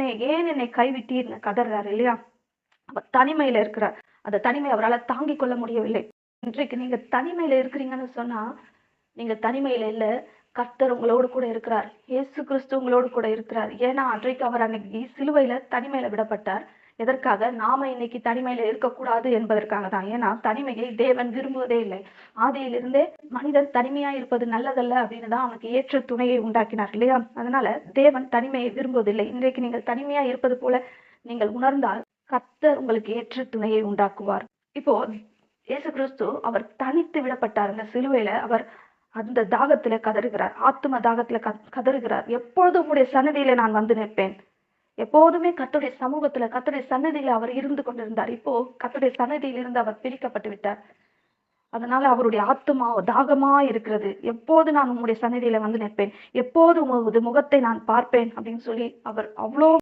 தேவனே ஏன் என்னை கைவிட்டீர்னு கதறாரு இல்லையா? அவர் தனிமையில இருக்கிறார். அந்த தனிமை அவரால தாங்கிக் கொள்ள முடியவில்லை. இன்றைக்கு நீங்க தனிமையில இருக்கிறீங்கன்னு சொன்னா, நீங்க தனிமையில இல்ல. கர்த்தர் உங்களோடு கூட இருக்கிறார். இயேசு கிறிஸ்து உங்களோடு கூட இருக்கிறார். ஏன்னா அன்றைக்கு அவர் அன்னைக்கு சிலுவையில தனிமையில விடப்பட்டார். எதற்காக? நாம இன்னைக்கு தனிமையில இருக்கக்கூடாது என்பதற்காக தான். ஏன்னா தனிமையை தேவன் விரும்புவதே இல்லை. ஆதியிலிருந்தே மனிதன் தனிமையா இருப்பது நல்லதல்ல அப்படின்னு தான் அவனுக்கு ஏற்ற துணையை உண்டாக்கினார் இல்லையா? அதனால தேவன் தனிமையை விரும்புவதில்லை. இன்றைக்கு நீங்கள் தனிமையா இருப்பது போல நீங்கள் உணர்ந்தால் கர்த்தர் உங்களுக்கு ஏற்ற துணையை உண்டாக்குவார். இப்போ இயேசு கிறிஸ்து அவர் தனித்து விடப்பட்டார். அந்த சிலுவையில அவர் அந்த தாகத்துல கதறுகிறார். ஆத்தும தாகத்துல கதறுகிறார். எப்பொழுதும் உம்முடைய சன்னதியில நான் வந்து நிற்பேன். எப்போதுமே கர்த்தருடைய சமூகத்துல கர்த்தருடைய சன்னதியில அவர் இருந்து கொண்டிருந்தார். இப்போ கர்த்தருடைய சன்னதியிலிருந்து அவர் பிரிக்கப்பட்டு விட்டார். அதனால அவருடைய ஆத்துமா தாகமா இருக்கிறது. எப்போது நான் உம்முடைய சன்னதியில வந்து நிற்பேன், எப்போது உமது முகத்தை நான் பார்ப்பேன் அப்படின்னு சொல்லி அவர் அவ்வளோ